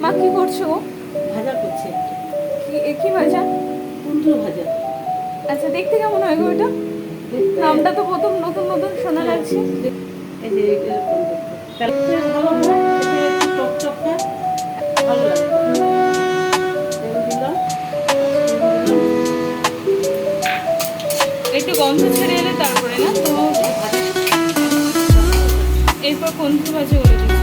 মা কি করছো? ভাজা করছে। কি ভাজা? কুমড়ো ভাজা। আচ্ছা, দেখতে কেমন হয় গো এটা? নামটা তো প্রথম নতুন নতুন শোনা যাচ্ছে। এই যে এরকম দেখতে তাহলে ভালো হয়, খেতে একটু টক টকটা ভালো লাগে। তেল দিলাম, একটু গন্ধ ছেড়ে এলে তারপরে না তো। ভাজা এরপর কোন ভাজা করে দিচ্ছি।